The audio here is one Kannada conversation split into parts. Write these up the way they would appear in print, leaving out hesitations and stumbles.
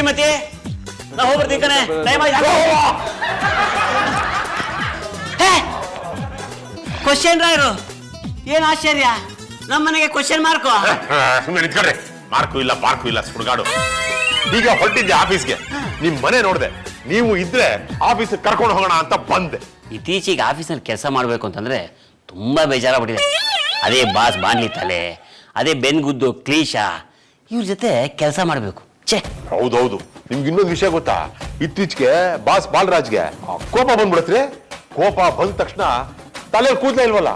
ಶ್ರೀಮತಿ ನಾ ಹೋಗ್ಬರ್ತೀವಿ ಕಣೆ, ಟೈಮ್ ಆಯ್ತು. ಕ್ವಶನ್ ರಾಯರು ಏನ್ ಆಶ್ಚರ್ಯ, ನಮ್ಮನೆಗೆ ಕ್ವಶನ್ ಮಾರ್ಕು. ಸುಮ್ಮನೆ ನಿಂತ್ಕೊಳ್ರಿ. ಮಾರ್ಕು ಇಲ್ಲ ಪಾರ್ಕು ಇಲ್ಲ ಸುಡ್ಗಾಡು. ಈಗ ಹೊರಟಿದ್ದೆ ಆಫೀಸ್ಗೆ, ನಿಮ್ ಮನೆ ನೋಡ್ದೆ, ನೀವು ಇದ್ರೆ ಆಫೀಸ್ ಕರ್ಕೊಂಡು ಹೋಗೋಣ ಅಂತ ಬಂದೆ. ಇತ್ತೀಚೆಗೆ ಆಫೀಸಲ್ಲಿ ಕೆಲಸ ಮಾಡ್ಬೇಕು ಅಂತಂದ್ರೆ ತುಂಬಾ ಬೇಜಾರಾಗ್ಬಿಟ್ಟಿದೆ. ಅದೇ ಬಾಸ್ ಬಾನ್ಲಿ ತಲೆ, ಅದೇ ಬೆನ್ಗುದ್ದು ಕ್ಲೀಶಾ, ಇವ್ರ ಜೊತೆ ಕೆಲಸ ಮಾಡ್ಬೇಕು. ಛೇ, ಹೌದೌದು. ನಿಮ್ಗೆ ಇನ್ನೊಂದು ವಿಷಯ ಗೊತ್ತಾ? ಇತ್ತೀಚೆಗೆ ಬಾಸ್ ಬಾಲರಾಜ್ಗೆ ಕೋಪ ಬಂದ್ಬಿಡತ್ರಿ. ಕೋಪ ಬಂದ ತಕ್ಷಣ ತಲೆ ಕೂದಲೇ ಇಲ್ವಲ್ಲ,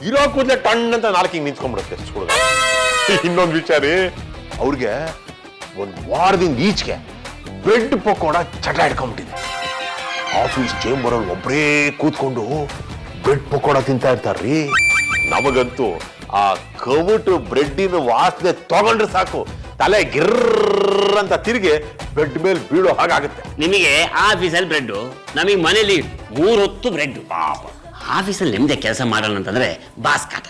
ಇರೋ ಕೂದಲೇ ಟಣ್ಣ ಅಂತ ನಾಲ್ಕಿಂಗ್ ನಿಂತ್ಕೊಂಡ್ಬಿಡುತ್ತೆ. ಇನ್ನೊಂದು ವಿಚಾರ ರೀ, ಅವ್ರಿಗೆ ಒಂದ್ ವಾರದಿಂದ ಈಚೆಗೆ ಬ್ರೆಡ್ ಪಕೋಡ ಚಟ ಹಿಡ್ಕೊಂಡ್ಬಿಟ್ಟಿದೆ. ಆಫೀಸ್ ಚೇಂಬರ್ ಅಲ್ಲಿ ಒಬ್ಬರೇ ಕೂತ್ಕೊಂಡು ಬ್ರೆಡ್ ಪಕೋಡ ತಿಂತಾ ಇರ್ತಾರ್ರಿ. ನಮಗಂತೂ ಆ ಕವಟು ಬ್ರೆಡ್ಡಿನ ವಾಸನೆ ತಗೊಂಡ್ರೆ ಸಾಕು, ತಲೆ ಗಿರ್ರ ಅಂತ ತಿರುಗಿ ಬೆಡ್ ಮೇಲೆ ಬೀಳೋ ಹಾಗಾಗುತ್ತೆ. ನಿಮಗೆ ಆಫೀಸಲ್ಲಿ ಬ್ರೆಡ್, ನಮಗೆ ಮನೇಲಿ 3 ಹೊತ್ತು ಬ್ರೆಡ್. ಆಫೀಸಲ್ಲಿ ನಿಮ್ದೆ ಕೆಲಸ ಮಾಡೋಣ ಅಂತಂದ್ರೆ ಬಾಸ್ ಕಾಟ.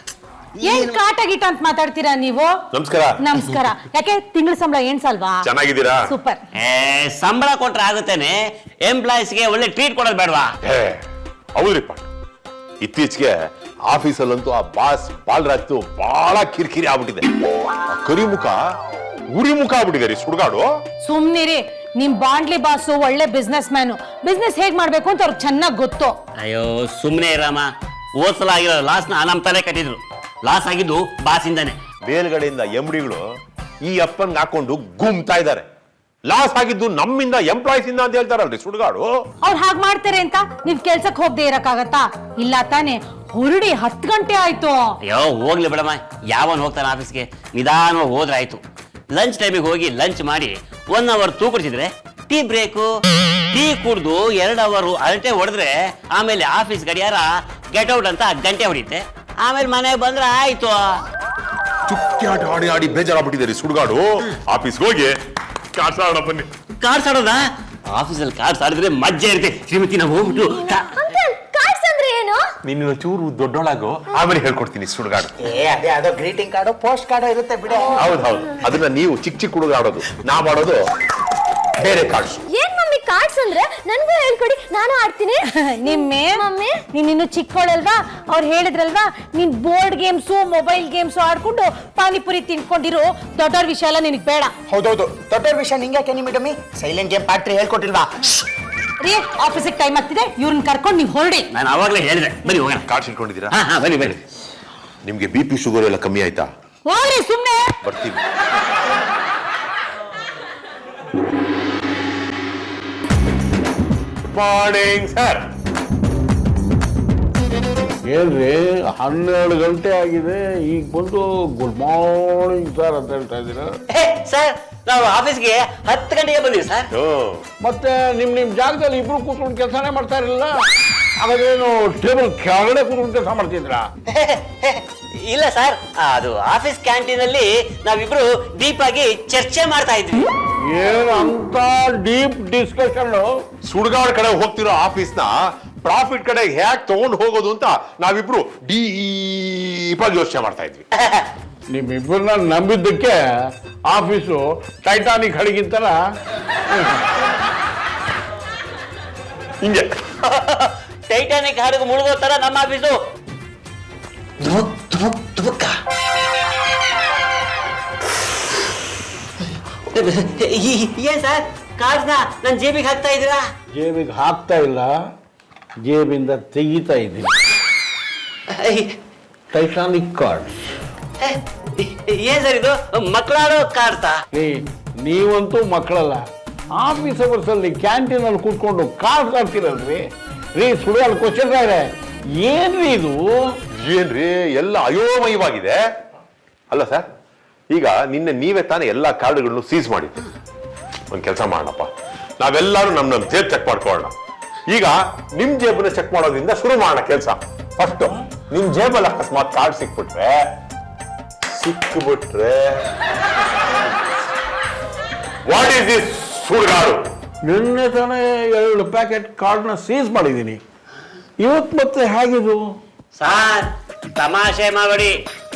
ಏನ್ ಕಾಟ ಗೀಟ ಅಂತ ಮಾತಾಡ್ತೀರಾ ನೀವು? ನಮಸ್ಕಾರ. ನಮಸ್ಕಾರ. ಯಾಕೆ ತಿಂಗಳ ಸಂಬಳ ಏನ್ಸಲ್ವಾ? ಚೆನ್ನಾಗಿದ್ದೀರಾ? ಸೂಪರ್. ಸಂಬಳ ಕೊಟ್ರೆ ಆಗುತ್ತೇನೆ, ಎಂಪ್ಲಾಯೀಸ್ಗೆ ಒಳ್ಳೆ ಟ್ರೀಟ್ ಕೊಡೋದು ಬೇಡವಾ? ಹೌದ್ರಿಪ್ಪ, ಇತ್ತೀಚೆಗೆ ಆಫೀಸಲ್ಲಂತೂ ಆ ಬಾಸ್ ಬಾಲರಾಜ್ ಬಹಳ ಕಿರಿಕಿರಿ ಆಗ್ಬಿಟ್ಟಿದೆ. ಕರಿಮುಖ ಉರಿಮುಖ ಆಗ್ಬಿಟ್ಟಿದೆ ರೀ ಸುಡ್ಗಾಡು. ಸುಮ್ನಿರಿ, ನಿಮ್ ಬಾಂಡ್ಲಿ ಬಾಸು ಒಳ್ಳೆ ಬಿಸ್ನೆಸ್ ಮ್ಯಾನು. ಬಿಸ್ನೆಸ್ ಹೇಗ್ ಮಾಡ್ಬೇಕು ಅಂತ ಅವ್ರಿಗೆ ಚೆನ್ನಾಗ್ ಗೊತ್ತು. ಅಯ್ಯೋ ಸುಮ್ನೆ ರಾಮ, ಓದ್ಸಲ ಆಗಿರೋ ಲಾಸ್ನ ನಮ್ ತಲೆ ಕಟ್ಟಿದ್ರು. ಲಾಸ್ ಆಗಿದ್ದು ಬಾಸಿಂದಾನೆ. ಮೇಲ್ಗಡೆಯಿಂದ ಎಂಡಿಗಳು ಈ ಅಪ್ಪನ್ ಹಾಕೊಂಡು ಗುಮ್ತಾ ಇದ್ದಾರೆ. ಲಾಸ್ ಆಗಿದ್ದು ನಮ್ಮಿಂದ, ಎಂಪ್ಲಾಯೀಸ್ ಇಂದ ಅಂತ ಹೇಳ್ತಾರಲ್ರಿ ಸುಡ್ಗಾಡು. ಅವ್ರು ಹಾಗ್ ಮಾಡ್ತಾರೆ ಅಂತ ನೀವ್ ಕೆಲ್ಸಕ್ ಹೋಗದೆ ಇರಕ್ಕಾಗತ್ತಾ? ಇಲ್ಲ ತಾನೆ, ಹೊರಡಿ 10 ಗಂಟೆ ಆಯ್ತು. ಅಯ್ಯೋ ಹೋಗ್ಲಿ ಬಿಡಮ್ಮ, ಯಾವನ್ ಹೋಗ್ತಾನೆ ಆಫೀಸ್ಗೆ, ನಿಧಾನವಾಗಿ ಹೋದ್ರೆ ಆಯ್ತು. ಲಂಚ್ ಟೈಮಿಗೆ ಹೋಗಿ ಲಂಚ್ ಮಾಡಿ 1 ಅವರ್ ತೂಕಡಿಸಿದ್ರೆ ಟೀ ಬ್ರೇಕು, ಟೀ ಕುಡ್ದು 2 ಅವರ್ ಅರಟೆ ಹೊಡೆದ್ರೆ ಆಮೇಲೆ ಆಫೀಸ್ ಗಡಿಯಾರ ಗೆಟ್ ಔಟ್ ಅಂತ ಗಂಟೆ ಹೊಡಿತೆ. ಆಮೇಲೆ ಮನೆಗೆ ಬಂದ್ರೆ ಆಯ್ತು. ಚುಕ್ಕಾಟ ಆಡಿ ಆಡಿ ಬೇಜಾರಾಗ್ಬಿಟ್ಟಿದೆ ಸುಡ್ಗಾಡು. ಆಫೀಸ್ಗೆ ಹೋಗಿ ಕಾರ್ಡ್ಸ್ ಆಡೋಣ ಬನ್ನಿ. ಕಾರ್ಡ್ಸ್ ಆಡೋದಾ? ಆಫೀಸಲ್ಲಿ ಕಾರ್ಡ್ಸ್ ಆಡಿದ್ರೆ ಮಜ್ಜೆ ಇರುತ್ತೆ. ಶ್ರೀಮತಿ ನಾವು ಹೋಗ್ಬಿಟ್ಟು ಕಾರ್ಡ್ಸ್ ಅಂದ್ರೆ ಏನು? ನಿನ್ನ ಚೂರು ದೊಡ್ಡೊಳಗು, ಆಮೇಲೆ ಹೇಳ್ಕೊಡ್ತೀನಿ ಸುಡ್ಗಾಡು. ಅದೇ ಅದು ಗ್ರೀಟಿಂಗ್ ಕಾರ್ಡು, ಪೋಸ್ಟ್ ಕಾರ್ಡು ಇರುತ್ತೆ ಬಿಡ. ಹೌದು, ಅದನ್ನ ನೀವು ಚಿಕ್ಕ ಚಿಕ್ಕ ಹುಡುಗ ಆಡೋದು, ನಾ ಮಾಡೋದು ಬೇರೆ ಕಾರ್ಡ್ಸ್. ಏನ್ ಮಮ್ಮಿ ಕಾರ್ಡ್ಸ್ ಅಂದ್ರೆ? ನನ್ಗೂ ಹೇಳ್ಕೊಡಿ, ನಾನು ಆಡ್ತೀನಿ. ನಿಮ್ಮೆ ಮಮ್ಮಿ, ನೀನಿನ್ನು ಚಿಕ್ಕವಳಲ್ವಾ? ಅವ್ರು ಹೇಳಿದ್ರಲ್ವಾ ನೀನ್ ಬೋರ್ಡ್ ಗೇಮ್ಸು ಮೊಬೈಲ್ ಗೇಮ್ಸು ಆಡ್ಕೊಂಡು ಪಾನಿಪುರಿ ತಿನ್ಕೊಂಡಿರೋ. ದೊಡ್ಡವ್ರ ವಿಷಯ ಎಲ್ಲ ನಿನಗ್ ಬೇಡ. ಹೌದೌದು, ದೊಡ್ಡವ್ರ ವಿಷಯ ನಿಂಗೆ ಮೇಡಮಿ. ಸೈಲೆಂಟ್ ಗೇಮ್ ಪಾಟ್ರಿ ಹೇಳ್ಕೊಟ್ಟಿಲ್ವಾ? ರೀ, ಆಫೀಸಿಗೆ ಟೈಮ್ ಆಗ್ತಿದೆ, ಇವ್ರನ್ನ ಕರ್ಕೊಂಡು ನೀವು ಹೊರಡಿ. ನಾನು ಅವಾಗಲೇ ಹೇಳಿದೆ, ಬನ್ನಿ ಹೋಗೋಣ. ಕಾರ್ಡ್ಸ್ ಇಟ್ಕೊಂಡಿದ್ದೀರಾ? ಹಾ ಬನ್ನಿ ಬನ್ನಿ. ನಿಮ್ಗೆ BP ಶುಗರ್ ಎಲ್ಲ ಕಮ್ಮಿ ಆಯ್ತಾ? ಹೋಗ್ರಿ ಸುಮ್ನೆ. ಬರ್ತೀವಿ. Morning sir. ಏನ್ರಿ 12 ಗಂಟೆ ಆಗಿದೆ, ಈಗ ಬಂದು ಗುಡ್ ಮಾರ್ನಿಂಗ್ ಸರ್ ಅಂತ ಹೇಳ್ತಾ ಇದ್ದೀರಾ? ಸರ್, ನಾವು ಆಫೀಸ್ಗೆ 10 ಗಂಟೆಗೆ ಬಂದಿವಿ ಸರ್. ಮತ್ತೆ ನಿಮ್ ಜಾಗದಲ್ಲಿ ಇಬ್ರು ಕೂತ್ಕೊಂಡು ಕೆಲಸನೇ ಮಾಡ್ತಾ ಇರಲಿಲ್ಲ? ಹಾಗಾದ್ರೇನು ಟೇಬಲ್ ಕೆಳಗಡೆ ಕೂತ್ಕೊಂಡು ಕೆಲಸ ಮಾಡ್ತಿದ್ರಾ? ಇಲ್ಲ ಸರ್, ಅದು ಆಫೀಸ್ ಕ್ಯಾಂಟೀನ್ ಅಲ್ಲಿ ನಾವಿಬ್ರು ಡೀಪ್ ಆಗಿ ಚರ್ಚೆ ಮಾಡ್ತಾ ಇದ್ವಿ. ಏನು ಅಂತ ಡೀಪ್ ಡಿಸ್ಕಷನ್? ಸುಡ್ಗಾಡ್ ಕಡೆ ಹೋಗ್ತಿರೋ ಆಫೀಸ್ನ ಪ್ರಾಫಿಟ್ ಕಡೆ ಹ್ಯಾಕ್ ತಗೊಂಡು ಹೋಗೋದು ಅಂತ ನಾವಿಬ್ರು ಡೀಪ್ ಆಗಿ ಯೋಚನೆ ಮಾಡ್ತಾ ಇದ್ವಿ. ನಿಮ್ಮಿಬ್ಬರನ್ನ ನಂಬಿದ್ದಕ್ಕೆ ಆಫೀಸು ಟೈಟಾನಿಕ್ ಹಡಗಿಂತಲ್ಲ ಹಿಂಗೆ ಟೈಟಾನಿಕ್ ಹಡಗು ಮುಳುಗೋ ತರ ನಮ್ಮ ಆಫೀಸು. ಏನ್ ಸರ್, ಕಾರ್ಡ್ನ ನನ್ನ ಜೇಬಿಗೆ ಹಾಕ್ತಾ ಇದ್ದೀರಾ? ಜೇಬಿಗೆ ಹಾಕ್ತಾ ಇಲ್ಲ, ಜೇಬಿಂದ ತೆಗಿತಾ ಇದ್ದೀನಿ. Titanic card. ಏನ್ ಸರ್ ಇದು, ಮಕ್ಕಳಾಡೋ ಕಾರ್ಡ್ತಾ? ನೀವಂತೂ ಮಕ್ಕಳಲ್ಲ. ಆಫೀಸ್ ಅವರ್ಸ್ ಅಲ್ಲಿ ಕ್ಯಾಂಟೀನ್ ಅಲ್ಲಿ ಕೂತ್ಕೊಂಡು ಕಾರ್ಡ್ ಆಡ್ತಿರಲ್ರಿ ರೀ. ಸುಳ್ಳು ಕ್ವಶನ್ ಇದೆ, ಏನ್ರಿ ಇದು? ಏನ್ರಿ ಎಲ್ಲ ಅಯೋಮಯವಾಗಿದೆ ಅಲ್ಲ ಸರ್? ಈಗ ನಿನ್ನೆ ನೀವೇ ತಾನೇ ಎಲ್ಲಾ ಕಾರ್ಡ್ಗಳನ್ನು ಸೀಸ್ ಮಾಡಿದ್ದು. ಒಂದ್ ಕೆಲಸ ಮಾಡೋಣಪ್ಪ, ನಾವೆಲ್ಲರೂ ನಮ್ ಜೇಬ್ ಚೆಕ್ ಮಾಡ್ಕೊಳ್ಳೋಣ. ಈಗ ನಿಮ್ ಜೇಬನ್ನ ಚೆಕ್ ಮಾಡೋದ್ರಿಂದ ಶುರು ಮಾಡೋಣ ಕೆಲಸ. ಫಸ್ಟ್ ನಿಮ್ ಜೇಬಲ್ಲಿ ಅಕಸ್ಮಾತ್ ಕಾರ್ಡ್ ಸಿಕ್ಬಿಟ್ರೆ ವಾಟ್ ಈಸ್ ದಿಸ್ ಸುಡ್ಗಾಡು? ನಿನ್ನೆ ತಾನೇ 2 ಪ್ಯಾಕೆಟ್ ಕಾರ್ಡ್ನ ಸೀಸ್ ಮಾಡಿದ್ದೀನಿ. ಇವತ್ತು ಮತ್ತೆ ಹೇಗಿದು? ಸರ್, ತಮಾಷೆ ಮಾಡಬೇಡಿ,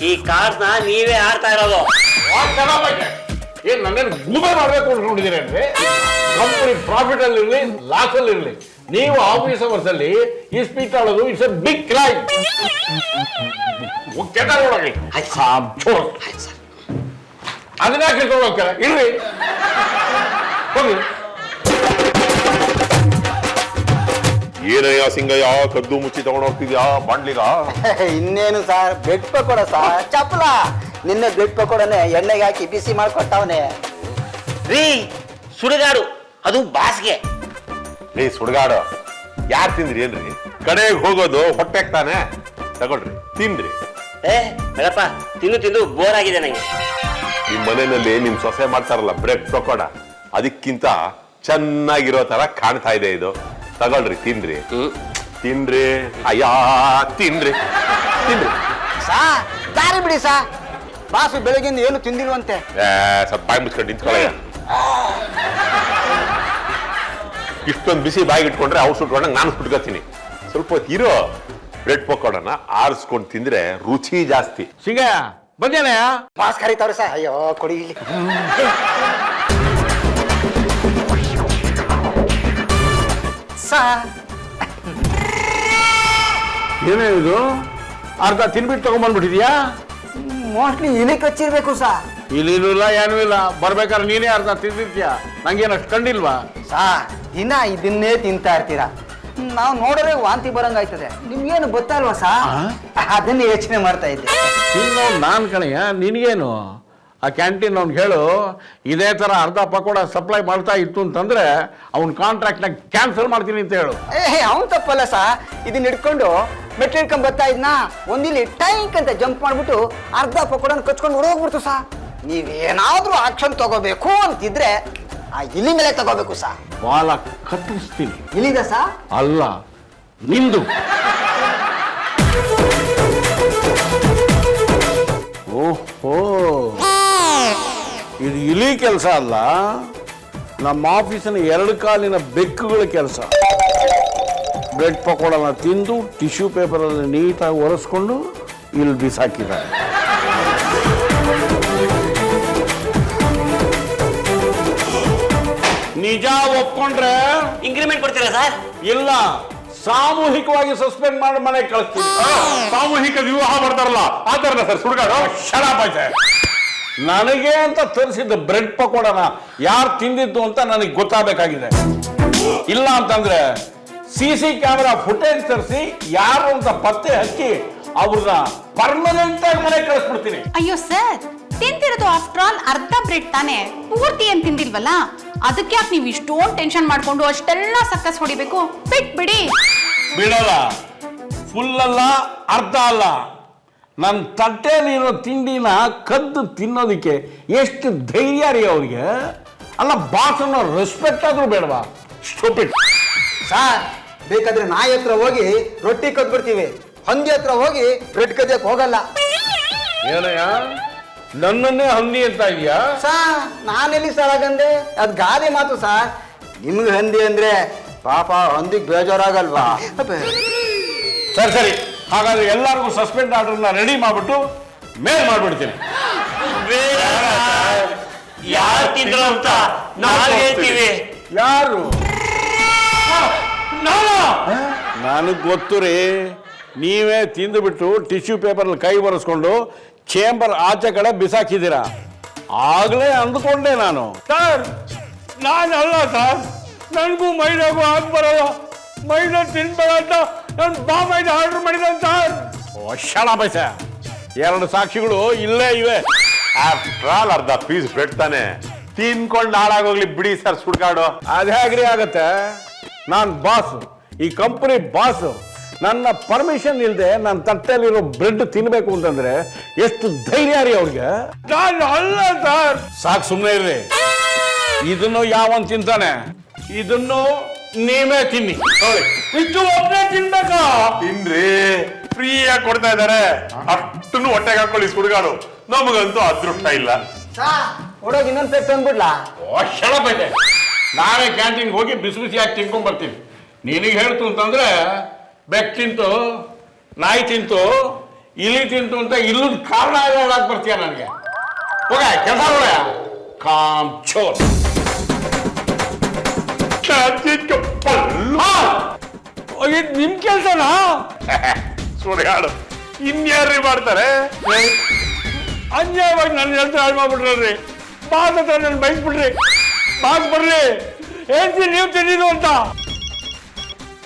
ಈ ಕಾರ್ಡ್ನ ನೀವೇ ಆಡ್ತಾ ಇರೋದು. ಏನ್ ನನ್ನೇನು ಗೂಬೆ ಮಾಡ್ಬೇಕು ಅನ್ಕೊಂಡಿದ್ದೀರೇನ್ರಿ? ಕಂಪನಿ ಪ್ರಾಫಿಟ್ ಅಲ್ಲಿ ಇರ್ಲಿ ಲಾಸ್ ಅಲ್ಲಿ ಇರ್ಲಿ, ನೀವು ಆಫೀಸ್ ಅವರ್ಸ್ ಅಲ್ಲಿ ಈ ಸ್ಪೀಚ್ ಆಡೋದು ಇಟ್ಸ್ ಎ ಬಿಗ್ ಕ್ರೈಮ್. ಒಳಗೆ ಅದನ್ನ ಕಿತ್ಕೊಂಡು ಹೋಗ್ತಾರೆ ಇರ್ರಿ ಹೋಗಿ. ಏನಯ್ಯ ಸಿಂಗಯ್ಯ ಕದ್ದು ಮುಚ್ಚಿ ತಗೊಂಡು ಹೋಗ್ತಿದ್ಯಾ ಬಾಂಡ್ಲಿಗ? ಇನ್ನೇನು ಸರ್, ಬ್ರೆಡ್ ಪಕೋಡ ಸರ್, ಚಪ್ಪಲ. ನಿನ್ನೆ ಬ್ರೆಡ್ ಪಕೋಡನೆ ಎಣ್ಣೆಗೆ ಹಾಕಿ ಬಿಸಿ ಮಾಡ್ಕೊಟ್ಟವನೆ. ರೀ ಸುಡುಗಾಡು, ಅದು ಬಾಸ್ಗೆ. ಏ ಸುಡ್ಗಾಡು, ಯಾರು ತಿಂದ್ರಿ ಏನ್ರಿ? ಕಡೆಗೆ ಹೋಗೋದು ಹೊಟ್ಟೆಗೆ ತಾನೆ, ತಗೊಳ್ರಿ ತಿನ್ರಿ. ಏ ಬೇಡಪ್ಪ, ತಿಂದು ತಿಂದು ಬೋರ್ ಆಗಿದೆ ನಂಗೆ. ನಿಮ್ ಮನೆಯಲ್ಲಿ ನಿಮ್ ಸೊಸೆ ಮಾಡ್ತಾರಲ್ಲ ಬ್ರೆಡ್ ಪಕೋಡ, ಅದಕ್ಕಿಂತ ಚೆನ್ನಾಗಿರೋ ತರ ಕಾಣ್ತಾ ಇದೆ ಇದು. ತಗೊಳ್ರಿ ತಿನ್ರಿ ತಿನ್ರಿ, ಅಯ್ಯಾ ತಿನ್ರಿ ತಿನ್ರಿ. ಸಾ ದಾರಿ ಬಿಡಿ ಸಾ, ಬಾಸು ಬೆಳಗಿಂದ ಏನು ತಿಂದಿಲ್ವಂತೆ. ಸ್ವಲ್ಪ ಬಾಯಿ ಮುಚ್ಕೊಂಡು ನಿಂತ್ಕೊಳ್ಳಯ್ಯ. ಇಷ್ಟೊಂದು ಬಿಸಿ ಬಾಯಿಗೆ ಇಟ್ಕೊಂಡ್ರೆ ಅವ್ರು ಸುಟ್ಕೊಂಡಂಗೆ ನಾನು ಸುಟ್ಕೋತೀನಿ. ಸ್ವಲ್ಪ ಹೊತ್ತು ಇರೋ ಬ್ರೆಡ್ ಪಕೋಡನ ಆರಿಸ್ಕೊಂಡು ತಿಂದ್ರೆ ರುಚಿ ಜಾಸ್ತಿ. ಸಿಂಗಯ್ಯ ಬಂದೇನೆ. ಬಾಸ್ ಕರೀತಾವ್ರಿ ಸಾ. ಅಯ್ಯೋ ಕೊಡಿ ಇಲ್ಲಿ. ಸಾ ಏನೇ ಇದು, ಅರ್ಧ ತಿನ್ಬಿಟ್ಟು ತಗೊಂಡ್ಬಂದ್ಬಿಟ್ಟಿದ್ಯಾ? ಮೋಸ್ಟ್ಲಿ ಇಲಿ ಕಚ್ಚಿರ್ಬೇಕು ಸಾ. ಇಲ್ಲಿನೂ ಇಲ್ಲ ಏನೂ ಇಲ್ಲ, ಬರ್ಬೇಕಾದ್ರೆ ನೀನೇ ಅರ್ಧ ತಿಂದಿರ್ತೀಯ, ನಂಗೇನು ಅಷ್ಟು ಕಂಡಿಲ್ವಾ? ಸಾ ದಿನ ಇದನ್ನೇ ತಿಂತಾ ಇರ್ತೀರಾ, ನಾವು ನೋಡಿದ್ರೆ ವಾಂತಿ ಬರಂಗಾಯ್ತದೆ. ನಿಮ್ಗೇನು ಗೊತ್ತಲ್ವಾ ಸಾ? ಅದನ್ನ ಯೋಚನೆ ಮಾಡ್ತಾ ಇದ್ದೆ. ತಿನ್ನೋ ನಾನ್ ಕಣಯ್ಯ, ನಿನಗೇನು? ಆ ಕ್ಯಾಂಟೀನ್ ಅವ್ನಿಗೆ ಹೇಳು ಇದೇ ತರ ಅರ್ಧ ಪಕೋಡ ಸಪ್ಲೈ ಮಾಡ್ತಾ ಇತ್ತು ಅಂತಂದ್ರೆ ಅವ್ನ ಕಾಂಟ್ರಾಕ್ಟ್ನ ಕ್ಯಾನ್ಸಲ್ ಮಾಡ್ತೀನಿ ಅಂತ ಹೇಳು. ಅವನ್ ತಪ್ಪಲ್ಲ ಸಾ, ಇದನ್ನ ಹಿಡ್ಕೊಂಡು ಮೆಟ್ಲು ಹಿಡ್ಕೊಂಡ್ ಬರ್ತಾ ಇದ್ನ, ಒಂದಿಲ್ಲಿ ಟೈಕ್ ಅಂತ ಜಂಪ್ ಮಾಡ್ಬಿಟ್ಟು ಅರ್ಧ ಪಕೋಡನ ಕಚ್ಕೊಂಡು ಹೊಡೋಗ್ಬಿಡ್ತು ಸಾ. ನೀವೇನಾದ್ರೂ ಆಕ್ಷನ್ ತಗೋಬೇಕು ಅಂತಿದ್ರೆ ಆ ಇಲಿ ಮೇಲೆ ತಗೋಬೇಕು ಸಾ. ಬಾಲ ಕತ್ತರಿಸ್ತೀನಿ. ಇಲಿದ ಸಾ? ಅಲ್ಲ, ನಿಂದು. ಓಹೋ, ಇದು ಇಲಿ ಕೆಲಸ ಅಲ್ಲ, ನಮ್ಮ ಆಫೀಸಿನ 2 ಕಾಲಿನ ಬೆಕ್ಕುಗಳ ಕೆಲಸ. ಬ್ರೆಡ್ ಪಕೋಡನ ತಿಂದು ಟಿಶ್ಯೂ ಪೇಪರಲ್ಲಿ ನೀಟಾಗಿ ಒರೆಸ್ಕೊಂಡು ಇಲ್ಲಿ ಬಿಸಾಕಿದ್ದಾರೆ. ನಿಜ ಒಪ್ಕೊಂಡ್ರೆ ಇಂಕ್ರಿಮೆಂಟ್ ಕೊಡ್ತೀರಾ ಸರ್? ಇಲ್ಲ, ಸಾಮೂಹಿಕವಾಗಿ ಸಸ್ಪೆಂಡ್ ಮಾಡಿ ಮನೆಗೆ ಕಳಿಸ್ತೀವಿ. ಸಾಮೂಹಿಕ ವಿವಾಹ ಮಾಡ್ತಾರಲ್ಲ ಆ ಥರನ ಸರ್ ಸುಡ್ಗಾಡು? ಶರಾಬಾಯ್ತೆ. ನನಗೆ ಅಂತ ತರಿಸಿದ ಬ್ರೆಡ್ ಪಕೋಡನ ಯಾರು ತಿಂದಿದ್ದು ಅಂತ ನನಗೆ ಗೊತ್ತಾಗಬೇಕಾಗಿದೆ. ಇಲ್ಲ ಅಂತಂದ್ರೆ CC ಕ್ಯಾಮೆರಾ ಫುಟೇಜ್ ತರಿಸಿ ಯಾರು ಅಂತ ಪತ್ತೆ ಹಚ್ಚಿ ಅವ್ರನ್ನ ಪರ್ಮನೆಂಟ್ ಆಗಿ ಮನೆಗೆ ಕಳಿಸ್ಬಿಡ್ತೀನಿ. ಅಯ್ಯೋ ಸರ್, ತಿಂತಿರೋದು ಆಫ್ಟರ್ ಆಲ್ ಅರ್ಧ ಬ್ರೆಡ್ ತಾನೆ, ಪೂರ್ತಿ ಏನ್ ತಿಂದಿಲ್ವಲ್ಲ, ಅದಕ್ಕೆ ಯಾಕೆ ನೀವು ಇಷ್ಟೊಂದು ಟೆನ್ಷನ್ ಮಾಡ್ಕೊಂಡು ಅಷ್ಟೆಲ್ಲ ಸಕ್ಕಸ್ ಹೊಡಿಬೇಕು? ಬಿಟ್ಬಿಡಿ. ಬಿಡಲ್ಲ, ಫುಲ್ ಅಲ್ಲ ಅರ್ಧ ಅಲ್ಲ, ನನ್ನ ತಟ್ಟೆಯಲ್ಲಿರೋ ತಿಂಡಿನ ಕದ್ದು ತಿನ್ನೋದಕ್ಕೆ ಎಷ್ಟು ಧೈರ್ಯ ರೀ ಅವ್ರಿಗೆ. ಅಲ್ಲ, ಬಾಸ್ ಅನ್ನೋ ರೆಸ್ಪೆಕ್ಟ್ ಆದ್ರೂ ಬೇಡವಾ? ಸ್ಟೂಪಿಡ್. ಸಾ ಬೇಕಾದ್ರೆ ನಾಯಿ ಹತ್ರ ಹೋಗಿ ರೊಟ್ಟಿ ಕದ್ಬಿಡ್ತೀವಿ, ಹಂದಿ ಹತ್ರ ಹೋಗಿ ಬ್ರೆಡ್ ಕದಿಯಕ್ ಹೋಗಲ್ಲ. ಏನಯ್ಯ, ನನ್ನನ್ನೇ ಹಂದಿ ಅಂತ ಇದೆಯಾ? ಸಾ ನಾನೆಲ್ಲಿ ಸರಾಗಂದೆ, ಅದ್ ಗಾದೆ ಮಾತು ಸಾ. ನಿಮ್ಗೆ ಹಂದಿ ಅಂದ್ರೆ ಪಾಪ ಹಂದಿಗೆ ಬೇಜಾರಾಗಲ್ವಾ? ಸರಿ ಸರಿ, ಹಾಗಾದ್ರೆ ಎಲ್ಲರಿಗೂ ಸಸ್ಪೆಂಡ್ ಆರ್ಡರ್ನ ರೆಡಿ ಮಾಡ್ಬಿಟ್ಟು ಮೇಲ್ ಮಾಡ್ಬಿಡ್ತೀನಿ. ಯಾರು ತಿಂದ್ರು ಅಂತ ನಾವು ಹೇಳ್ತೀವಿ. ಯಾರು? ನನಗ್ ಗೊತ್ತು ರೀ, ನೀವೇ ತಿಂದುಬಿಟ್ಟು ಟಿಶ್ಯೂ ಪೇಪರ್ಲ್ಲಿ ಕೈ ಬರೆಸ್ಕೊಂಡು ಚೇಂಬರ್ ಆಚೆ ಕಡೆ ಬಿಸಾಕಿದ್ದೀರಾ. ಆಗ್ಲೇ ಅಂದ್ಕೊಂಡೆ ನಾನು. ಸರ್, ನಾನಲ್ಲ ಸರ್, ನನಗೂ ಮೈದಾಗೂ ಹಾಕಿ ಬರೋಲ್ಲ, ಮೈದಾ ತಿನ್ಬೇಡ ಅಂತ ನಾನು ಬಾಂಬೈದ ಆರ್ಡರ್ ಮಾಡಿದ್ದಾನೆ ಸರ್. ಶಣ ಬೈಸ, 2 ಸಾಕ್ಷಿಗಳು ಇಲ್ಲೇ ಇವೆ. ಆಫ್ಟರ್ ಆಲ್ ಅರ್ಧ ಪೀಸ್ ಬ್ರೆಡ್ ತಾನೆ, ತಿನ್ಕೊಂಡು ಹಾಳಾಗೋಗ್ಲಿ ಬಿಡಿ ಸರ್ ಸುಡ್ಗಾಡು. ಅದ್ ಹೇಗ್ರಿ ಆಗತ್ತೆ? ನಾನ್ ಬಾಸ್, ಈ ಕಂಪನಿ ಬಾಸ್. ನನ್ನ ಪರ್ಮಿಷನ್ ಇಲ್ಲದೆ ನನ್ನ ತಟ್ಟೆಯಲ್ಲಿರೋ ಬ್ರೆಡ್ ತಿನ್ಬೇಕು ಅಂತಂದ್ರೆ ಎಷ್ಟು ಧೈರ್ಯ ರೀ ಅವ್ರಿಗೆ? ನಾನು ಅಲ್ಲ ಸರ್. ಸಾಕು, ಸುಮ್ಮನೆ ಇರ್ರಿ. ಇದನ್ನು ಯಾವನ್ ತಿಂತಾನೆ, ಇದನ್ನು ನೀವೇ ತಿನ್ನಿ. ಇಷ್ಟು ಒಬ್ಬನೇ ತಿನ್ಬೇಕಾ? ತಿನ್ರಿ, ಫ್ರೀಯಾಗಿ ಕೊಡ್ತಾ ಇದಾರೆ, ಅಷ್ಟನ್ನು ಹೊಟ್ಟೆಗೆ ಹಾಕೊಳ್ಳಿ ಸುಡ್ಗಾಡು. ನಮಗಂತೂ ಅದೃಷ್ಟ ಇಲ್ಲ. ಸಾ ಹೊಡೋಗಿ ಇನ್ನೊಂದು ಪ್ಲೇಟ್ ತಂದ್ಬಿಡ್ಲಾ? ಶಳ ಬೈತೆ. ನಾಳೆ ಕ್ಯಾಂಟೀನ್ಗೆ ಹೋಗಿ ಬಿಸಿ ಬಿಸಿಯಾಗಿ ತಿನ್ಕೊಂಡ್ ಬರ್ತೀನಿ. ನಿನಗೆ ಹೇಳ್ತು ಅಂತಂದ್ರೆ ಬೆಕ್ ತಿಂತು, ನಾಯಿ ತಿಂತು, ಇಲಿ ತಿಂತು ಅಂತ ಇಲ್ಲದ ಕಾರಣ ಹೇಳಕ್ ಬರ್ತೀಯ ನನಗೆ. ಹೋಗ ಕೆಲಸ ನೋಡ. ಕಾಮ್ ಚೋರ್. ಇದು ನಿಮ್ ಕೆಲ್ಸನಾ? ಸುಳ್ಳು ಇನ್ಯಾರ್ರಿ ಮಾಡ್ತಾರೆ? ಅನ್ಯಾಯವಾಗಿ ನನ್ನ ಹೆಸರು ಹಾಳು ಮಾಡ್ಬಿಟ್ರಿ. ಬಾಸ್ ಹತ್ರ ನನ್ನ ಬಯಸ್ಬಿಟ್ರಿ. ಬಾಸ್ ಬರ್ರಿ, ಹೇಳ್ತೀನಿ ನೀವು ತಿನ್ನೀನು ಅಂತ.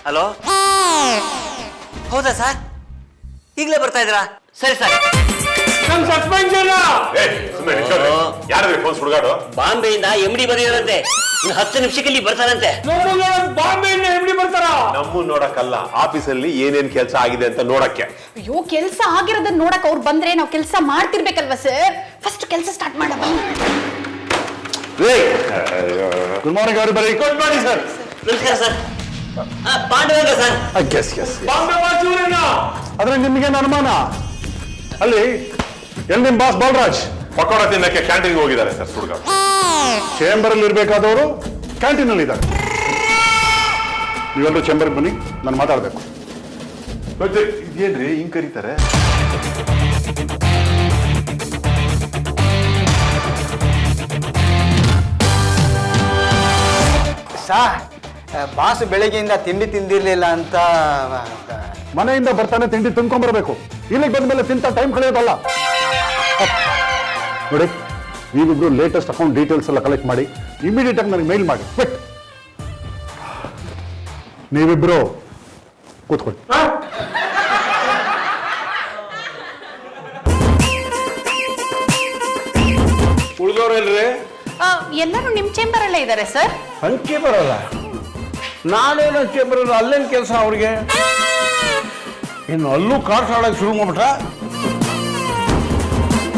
ಹಲೋ, ಹೌದಾ ಸರ್? ಈಗಲೇ ಬರ್ತಾ ಇದ್ದೀರಾ? ಸರಿ ಸರ್. ನಮ್ ಸಸ್ಪೆನ್ಷನ್ ಯಾರಾದ್ರೂ ಫೋನ್ ಸುಡ್ಗಾಡು? ಬಾಂಬೆಯಿಂದ MD ಬಂದಿದ್ದಾರಂತೆ. ಇನ್ನು 10 ನಿಮಿಷಕ್ಕೆ ಇಲ್ಲಿ ಬರ್ತಾರಂತೆ. ಬಾಂಬೆಯಿಂದ ಎಮ್ಡಿ ಬರ್ತಾರ? ನಮ್ಮ ನೋಡಕ್ಕಲ್ಲ, ಆಫೀಸಲ್ಲಿ ಏನೇನ್ ಕೆಲಸ ಆಗಿದೆ ಅಂತ ನೋಡಕ್ಕೆ. ಅಯ್ಯೋ, ಕೆಲಸ ಆಗಿರೋದನ್ನ ನೋಡಕ್ ಅವ್ರು ಬಂದ್ರೆ ನಾವು ಕೆಲಸ ಮಾಡ್ತಿರ್ಬೇಕಲ್ವಾ ಸರ್? ಫಸ್ಟ್ ಕೆಲಸ ಸ್ಟಾರ್ಟ್ ಮಾಡ. ಗುಡ್ ಮಾರ್ನಿಂಗ್ ಅವರಿ. Good morning sir. ನಮಸ್ಕಾರ ಸರ್. ಪಾಂಡವಂಗ ಸರ್. ಬಾಂಬೆ ವಾಚೂರೇನಾ? ಆದ್ರೆ ನಿಮ್ಗೆ ಅನುಮಾನ? ಅಲ್ಲಿ ಎಲ್ಲಿ ನಿಮ್ ಬಾಸ್ ಬಾಲರಾಜ್ ಪಕೋಡ ತಿನ್ನಕ್ಕೆ ಕ್ಯಾಂಟೀನ್ಗೆ ಹೋಗಿದ್ದಾರೆ ಸರ್ ಸುಡ್ಗಾಡು. ಚೇಂಬರ್ ಅಲ್ಲಿ ಇರ್ಬೇಕಾದವರು ಕ್ಯಾಂಟೀನ್ ಅಲ್ಲಿ ಇದ್ದಾರೆ. ನೀವೆಲ್ಲರೂ ಚೇಂಬರ್ಗೆ ಬನ್ನಿ, ನಾನು ಮಾತಾಡ್ಬೇಕು. ಇದೇನ್ರಿ ಹಿಂಗ್ ಕರೀತಾರೆ? ಸಾ ಬಾಸ್ ಬೆಳಗ್ಗೆಯಿಂದ ತಿಂಡಿ ತಿಂದಿರ್ಲಿಲ್ಲ ಅಂತ ಮನೆಯಿಂದ ಬರ್ತಾನೆ ತಿಂಡಿ ತಿನ್ಕೊಂಡ್ಬರ್ಬೇಕು. ಇಲ್ಲಿಗೆ ಬಂದ್ಮೇಲೆ ತಿಂತ ಟೈಮ್ ಕಳೆಯೋದಲ್ಲ. ನೋಡಿ, ನೀವಿಬ್ರು ಲೇಟೆಸ್ಟ್ ಅಕೌಂಟ್ ಡೀಟೇಲ್ಸ್ ಎಲ್ಲ ಕಲೆಕ್ಟ್ ಮಾಡಿ ಇಮಿಡಿಯೇಟ್ ಆಗಿ ನನಗೆ ಮೇಲ್ ಮಾಡಿ. ಕ್ವಿಕ್. ನೀವಿಬ್ರು ಕೂತ್ಕೊಳ್ಳಿ. ಉಳಿದವ್ರಲ್ರಿ? ಎಲ್ಲರೂ ನಿಮ್ ಚೇಂಬರ್ ಅಲ್ಲೇ ಇದ್ದಾರೆ ಸರ್. ಅಂಕೆ ಬರಲ್ಲ. ನಾನೇನು ಅಂಕೆ ಬರಲ್ಲ. ಅಲ್ಲೇನು ಕೆಲಸ ಅವ್ರಿಗೆ? ಇನ್ನು ಅಲ್ಲೂ ಕಾರ್ಡ್ಸ್ ಆಡೋಕೆ ಶುರು ಮಾಡ್ಬಿಟ್ಟ.